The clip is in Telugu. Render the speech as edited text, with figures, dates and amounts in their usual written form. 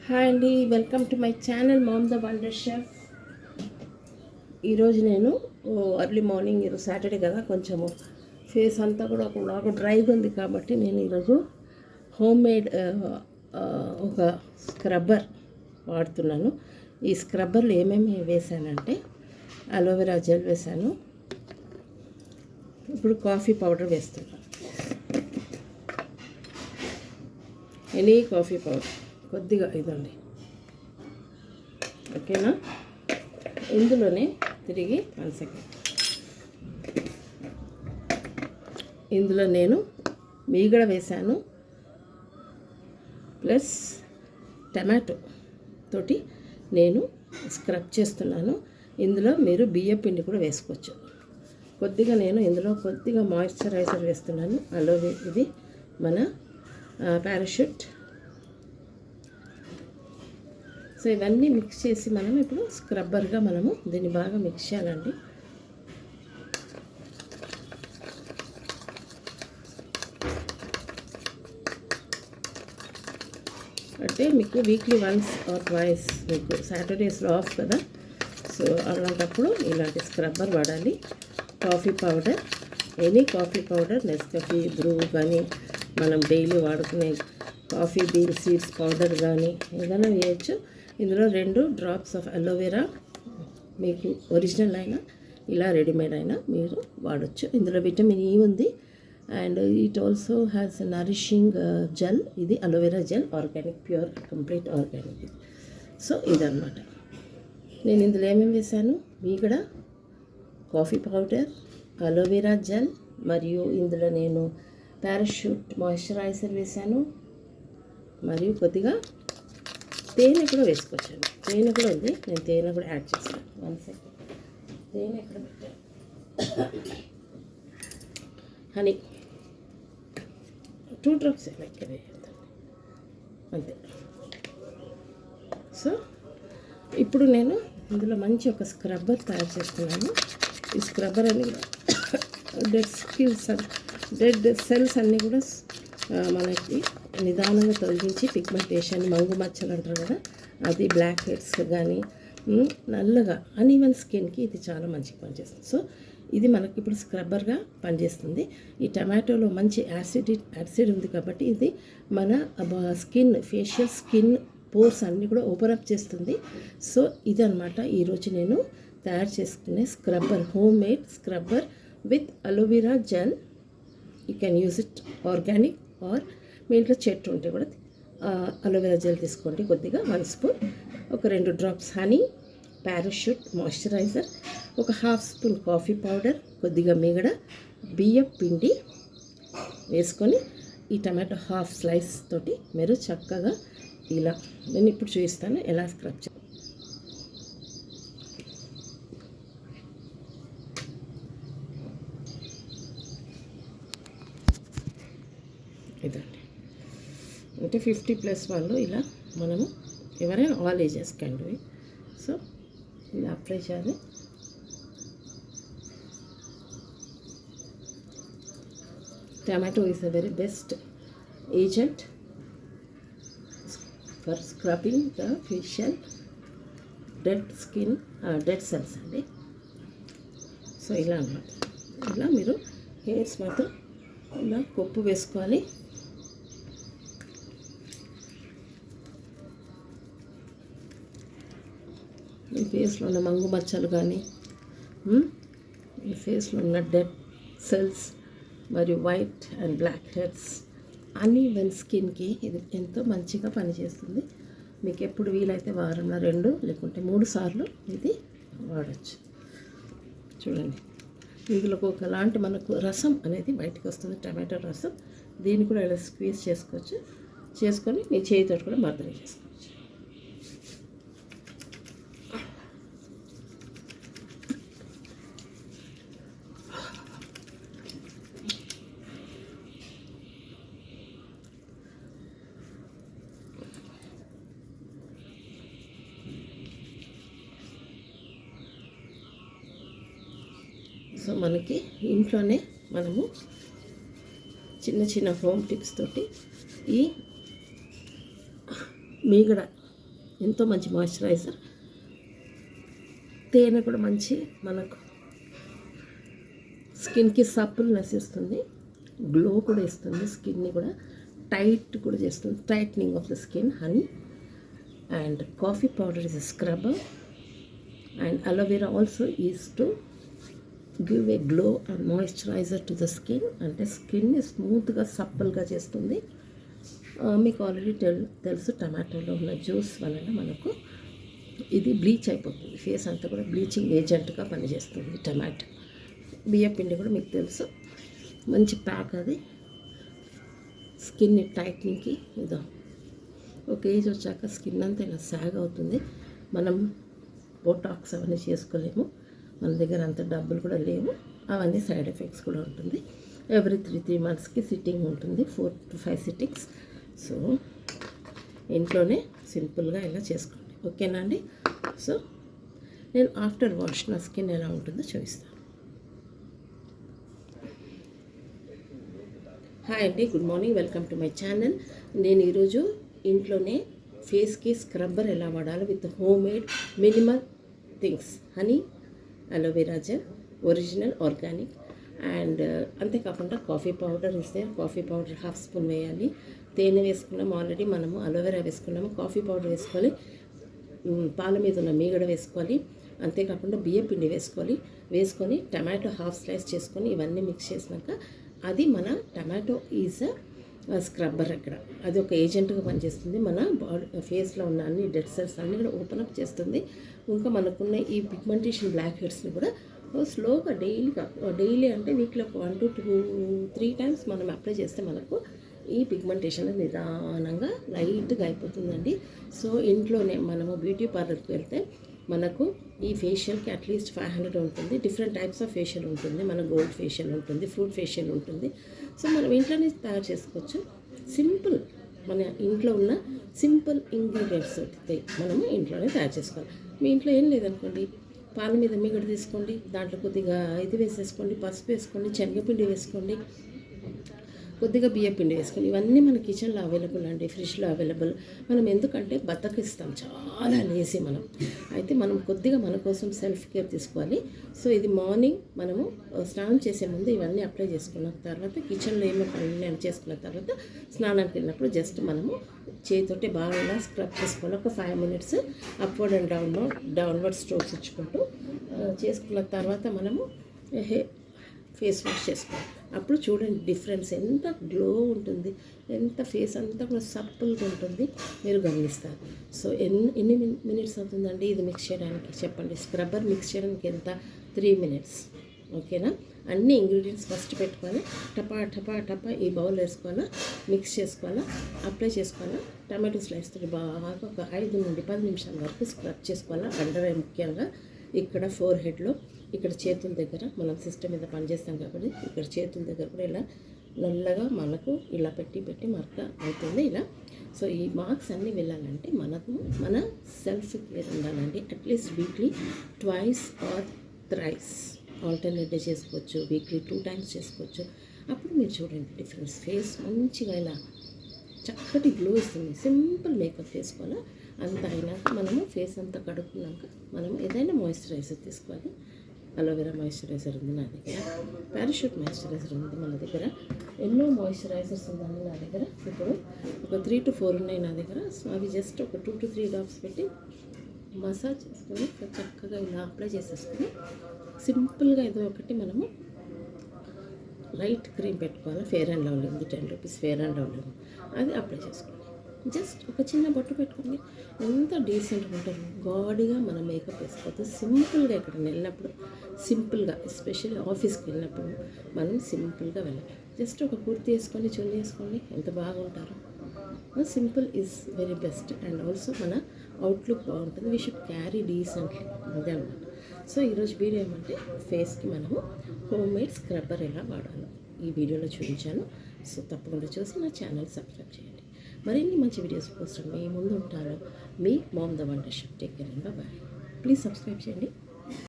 హాయ్ అండి, welcome to my channel ma'am the wonder chef. ఈరోజు నేను ఎర్లీ మార్నింగ్, ఈరోజు సాటర్డే కదా, కొంచెము ఫేస్ అంతా కూడా ఒక డ్రైగా ఉంది కాబట్టి నేను ఈరోజు హోమ్ మేడ్ ఒక స్క్రబ్బర్ వాడుతున్నాను. ఈ స్క్రబ్బర్లో ఏమేమి వేసానంటే అలోవెరా జెల్ వేసాను, ఇప్పుడు కాఫీ పౌడర్ వేస్తున్నాను, ఎనీ కాఫీ పౌడర్ కొద్దిగా ఇదండి, ఓకేనా. ఇందులోనే తిరిగి 1 సెకండ్, ఇందులో నేను మీగడ వేసాను ప్లస్ టమాటో తోటి నేను స్క్రబ్ చేస్తున్నాను. ఇందులో మీరు బియ్యం పిండి కూడా వేసుకోవచ్చు. కొద్దిగా నేను ఇందులో కొద్దిగా మాయిశ్చరైజర్ వేస్తున్నాను. ఇది మన పారాషూట్. సో ఇవన్నీ మిక్స్ చేసి మనం ఇప్పుడు స్క్రబ్బర్గా మనము దీన్ని బాగా మిక్స్ చేయాలండి. అంటే మీకు వీక్లీ వన్స్ ఆర్ ట్వైస్, మీకు సాటర్డేస్లో ఆఫ్ కదా, సో అలాంటప్పుడు ఇలాంటి స్క్రబ్బర్ వాడాలి. Coffee powder, any coffee powder, Nescafé Bru కానీ, మనం డైలీ వాడుకునే కాఫీ బీన్ సీడ్స్ పౌడర్ కానీ ఏదైనా వేయచ్చు. ఇందులో 2 డ్రాప్స్ ఆఫ్ అలోవెరా, మీకు ఒరిజినల్ అయినా ఇలా రెడీమేడ్ అయినా మీరు వాడచ్చు. ఇందులో విటమిన్ ఈ ఉంది and it also has nourishing gel. ఇది aloe vera gel, organic, pure, complete organic. So ఇదన్నమాట. నేను ఇందులో ఏమేమి వేసాను, మీగడ, కాఫీ పౌడర్, అలోవెరా జెల్, మరియు ఇందులో నేను పారాషూట్ మాయిశ్చరైజర్ వేసాను, మరియు కొద్దిగా తేనె కూడా వేసుకోవచ్చండి. తేనె కూడా ఉంది, నేను తేనె కూడా యాడ్ చేస్తాను. 1 సెకండ్, తేనె ఎక్కడ పెట్టాను, హనీ 2 డ్రాప్స్ లెక్క వేద్దాం అంతే. సో ఇప్పుడు నేను ఇందులో మంచి ఒక స్క్రబ్బర్ తయారు చేస్తున్నాను. ఈ స్క్రబ్బర్ అని డెడ్ సెల్స్ అన్నీ కూడా మనకి నిదానంగా తొలగించి పిగ్మెంటేషన్, మంగు మచ్చలు అంటారు కదా, అది బ్లాక్ హెడ్స్ కానీ నల్లగా అన్ఈవెన్ స్కిన్కి ఇది చాలా మంచిగా పనిచేస్తుంది. సో ఇది మనకి ఇప్పుడు స్క్రబ్బర్గా పనిచేస్తుంది. ఈ టమాటోలో మంచి యాసిడ్ ఉంది కాబట్టి ఇది మన స్కిన్, ఫేషియల్ స్కిన్ పోర్స్ అన్నీ కూడా ఓపెన్ అప్ చేస్తుంది. సో ఇదనమాట ఈరోజు నేను తయారు చేసుకునే scrubber, homemade scrubber with aloe vera gel. You can use it organic or మీ ఇంట్లో చెట్టు ఉంటే కూడా అలోవెరా జెల్ తీసుకోండి. కొద్దిగా 1 స్పూన్, ఒక 2 డ్రాప్స్ హనీ, పారాషూట్ మాయిశ్చరైజర్, ఒక 1/2 స్పూన్ కాఫీ పౌడర్, కొద్దిగా మీగడ, బియ్యం పిండి వేసుకొని ఈ టమాటో హాఫ్ స్లైస్ తోటి మీరు చక్కగా ఇలా, నేను ఇప్పుడు చూపిస్తాను ఎలా స్క్రబ్ చేయాలి. ఇదండి, అంటే 50+ వాళ్ళు ఇలా, మనము ఎవరైనా all ages can do it. So ఇలా అప్లై చేయాలి. Tomato is a very best agent for scrubbing the facial dead skin, dead cells అండి. సో ఇలా అన్నమాట. ఇలా మీరు హెయిర్స్ మాత్రం ఇలా కొప్పు వేసుకోవాలి. మీ ఫేస్లో ఉన్న మంగు మచ్చలు కానీ, మీ ఫేస్లో ఉన్న డెడ్ సెల్స్ మరియు white and black heads, uneven స్కిన్కి ఇది ఎంతో మంచిగా పనిచేస్తుంది. మీకు ఎప్పుడు వీలైతే వారంలో 2 లేకుంటే 3 సార్లు ఇది వాడచ్చు. చూడండి, ఇందులో ఒకలాంటి మనకు రసం అనేది బయటకు వస్తుంది, టమాటో రసం. దీన్ని కూడా ఇలా స్క్వీజ్ చేసుకోవచ్చు, చేసుకొని మీ చేతితో కూడా మర్దన చేసుకోవచ్చు. సో మనకి ఇంట్లోనే మనము చిన్న చిన్న హోమ్ టిప్స్ తోటి ఈ మీగడ ఎంతో మంచి మాయిశ్చరైజర్. తేనె కూడా మంచి మనకు స్కిన్కి సప్పుల్నెస్ ఇస్తుంది, గ్లో కూడా ఇస్తుంది, స్కిన్ని కూడా టైట్ కూడా చేస్తుంది, tightening of the skin. Honey and coffee powder is a scrubber and aloe vera also is to give a glow and moisturizer to the skin. అంటే స్కిన్ని స్మూత్గా సప్పల్గా చేస్తుంది. మీకు ఆల్రెడీ తెలుసు టమాటోలో ఉన్న జ్యూస్ వలన మనకు ఇది బ్లీచ్ అయిపోతుంది, ఫేస్ అంతా కూడా బ్లీచింగ్ ఏజెంట్గా పనిచేస్తుంది టమాటో. బియ్యపిండి కూడా మీకు తెలుసు, మంచి ప్యాక్ అది స్కిన్ని టైట్నింగ్కి. ఇదో ఒక ఏజ్ వచ్చాక స్కిన్ అంతా ఇలా సాగ్ అవుతుంది. మనం బోటాక్స్ అవన్నీ చేసుకోలేము, మన దగ్గర అంత డబ్బులు కూడా లేవు, అవన్నీ సైడ్ ఎఫెక్ట్స్ కూడా ఉంటుంది. ఎవ్రీ 3 monthsకి సిట్టింగ్ ఉంటుంది, 4 to 5 సిట్టింగ్స్. సో ఇంట్లోనే సింపుల్గా ఇలా చేసుకోండి, ఓకేనా అండి. సో నేను ఆఫ్టర్ వాష్ నా స్కిన్ ఎలా ఉంటుందో చూపిస్తాను. హాయ్ అండి, good morning, welcome to my channel. నేను ఈరోజు ఇంట్లోనే ఫేస్కి స్క్రబ్బర్ ఎలా వాడాలో with home made minimal things, honey, aloe vera gel, original organic, and అంతేకాకుండా కాఫీ పౌడర్ ఇస్తే కాఫీ పౌడర్ 1/2 స్పూన్ వేయాలి. తేనె వేసుకున్నాము ఆల్రెడీ, మనము అలోవెరా వేసుకున్నాము, కాఫీ పౌడర్ వేసుకోవాలి, పాల మీద ఉన్న మీగడ వేసుకోవాలి, అంతేకాకుండా బియ్యపిండి వేసుకొని టమాటో 1/2 స్లైస్ చేసుకొని ఇవన్నీ మిక్స్ చేసినాక అది మన టమాటో ఈజ్ స్క్రబ్బర్. అక్కడ అది ఒక ఏజెంట్గా పనిచేస్తుంది, మన బాడీ ఫేస్లో ఉన్న అన్ని డెడ్ సెల్స్ అన్నీ కూడా ఓపెన్ అప్ చేస్తుంది. ఇంకా మనకున్న ఈ పిగ్మెంటేషన్ బ్లాక్ హెడ్స్ని కూడా స్లోగా డైలీ అంటే వీక్లో 1 to 3 times మనం అప్లై చేస్తే మనకు ఈ పిగ్మెంటేషన్ నిదానంగా లైట్గా అయిపోతుందండి. సో ఇంట్లోనే మనము బ్యూటీ పార్లర్కి వెళ్తే మనకు ఈ ఫేషియల్కి అట్లీస్ట్ 500 ఉంటుంది. డిఫరెంట్ టైప్స్ ఆఫ్ ఫేషియల్ ఉంటుంది, మన గోల్డ్ ఫేషియల్ ఉంటుంది, ఫ్రూట్ ఫేషియల్ ఉంటుంది. సో మనం ఇంట్లోనే తయారు చేసుకోవచ్చు. సింపుల్, మన ఇంట్లో ఉన్న సింపుల్ ఇంగ్రీడియంట్స్ మనము ఇంట్లోనే తయారు చేసుకోవాలి. మీ ఇంట్లో ఏం లేదనుకోండి, పాల మీద మీగడ తీసుకోండి, దాంట్లో కొద్దిగా ఇది వేసేసుకోండి, పసుపు వేసుకోండి, శనగపిండి వేసుకోండి, కొద్దిగా బియ్యపిండి వేసుకోండి. ఇవన్నీ మన కిచెన్లో అవైలబుల్ అండి, ఫ్రిడ్జ్లో అవైలబుల్. మనం ఎందుకంటే బద్దకిస్తాం, చాలా లేసి మనం. అయితే మనం కొద్దిగా మన కోసం సెల్ఫ్ కేర్ తీసుకోవాలి. సో ఇది మార్నింగ్ మనము స్నానం చేసే ముందు ఇవన్నీ అప్లై చేసుకున్న తర్వాత, కిచెన్లో ఏమో పనులు చేసుకున్న తర్వాత స్నానానికి వెళ్ళినప్పుడు జస్ట్ మనము చేతితోటి బాగా స్క్రబ్ చేసుకోవాలి. ఒక 5 minutes upward and downward strokes ఇచ్చుకుంటూ చేసుకున్న తర్వాత మనము ఫేస్ వాష్ చేసుకోవాలి. అప్పుడు చూడండి డిఫరెన్స్ ఎంత గ్లో ఉంటుంది, ఎంత ఫేస్ అంతా కూడా సప్పుల్గా ఉంటుంది, మీరు గమనిస్తారు. సో ఎన్ని మినిట్స్ అవుతుందండి ఇది మిక్స్ చేయడానికి చెప్పండి. స్క్రబ్బర్ మిక్స్ చేయడానికి ఎంత? 3 minutes, ఓకేనా. అన్ని ఇంగ్రీడియంట్స్ ఫస్ట్ పెట్టుకోవాలి, టపా ఈ బౌల్ వేసుకోవాలా, మిక్స్ చేసుకోవాలా, అప్లై చేసుకోవాలా. టమాటో స్లైస్తో బాగా ఒక 5 నుండి 10 నిమిషాల వరకు స్క్రబ్ చేసుకోవాలా. అండర్ ఐ ముఖ్యంగా ఇక్కడ ఫోర్ హెడ్లో, ఇక్కడ చేతుల దగ్గర, మనం సిస్టమ్ మీద పనిచేస్తాం కాబట్టి ఇక్కడ చేతుల దగ్గర కూడా ఇలా నల్లగా మనకు ఇలా పెట్టి మరక అవుతుంది ఇలా. సో ఈ మార్క్స్ అన్నీ వెళ్ళాలంటే మన సెల్ఫ్ కేర్ ఉండాలండి. At least weekly 2 or 3 alternate day చేసుకోవచ్చు, వీక్లీ 2 times చేసుకోవచ్చు. అప్పుడు మీరు చూడండి డిఫరెన్స్, ఫేస్ మంచిగా ఇలా చక్కటి గ్లో ఇస్తుంది. సింపుల్ మేకప్ చేసుకోవాలా. అంత అయినాక మనము ఫేస్ అంతా కడుక్కున్నాక మనం ఏదైనా మాయిశ్చరైజర్ తీసుకోవాలి. అలోవెరా మాయిశ్చరైజర్ ఉంది నా దగ్గర, పారాషూట్ మాయిశ్చరైజర్ ఉంది మన దగ్గర, ఎన్నో మాయిశ్చరైజర్స్ ఉందండి నా దగ్గర. ఇప్పుడు ఒక 3 to 4 ఉన్నాయి నా దగ్గర. సో అవి జస్ట్ ఒక 2 to 3 drops పెట్టి మసాజ్ చేసుకొని చక్కగా ఇలా అప్లై చేసేసుకొని సింపుల్గా ఏదో ఒకటి మనము లైట్ క్రీమ్ పెట్టుకోవాలి. ఫెయిర్ అండ్ లవ్లీ ఉంది, 10 rupees ఫెయిర్ అండ్ లవ్లీ, అది అప్లై చేసుకోండి. జస్ట్ ఒక చిన్న బొట్టు పెట్టుకోండి, ఎంత డీసెంట్గా ఉంటారు. గాడిగా మనం మేకప్ వేసుకోవద్దు, సింపుల్గా ఎక్కడికి వెళ్ళినప్పుడు సింపుల్గా, ఎస్పెషల్లీ ఆఫీస్కి వెళ్ళినప్పుడు మనం సింపుల్గా వెళ్ళాలి. జస్ట్ ఒక కుర్తీ వేసుకొని చున్నీ వేసుకోండి, ఎంత బాగుంటారు. Simple is very best and also మన అవుట్లుక్ బాగుంటుంది. వీ షుడ్ క్యారీ డీసెంట్లీ, అదే అనమాట. సో ఈరోజు వీడియో ఏమంటే ఫేస్కి మనము హోమ్ మేడ్ స్క్రబ్బర్ ఎలా వాడాలో ఈ వీడియోలో చూపించాను. సో తప్పకుండా చూసి నా ఛానల్ సబ్స్క్రైబ్ చేయండి. మరిన్ని మంచి వీడియోస్ కోసం మీ ముందు ఉంటాను. మీ mom the wonder chef. Take care and bye. Please subscribe చేయండి.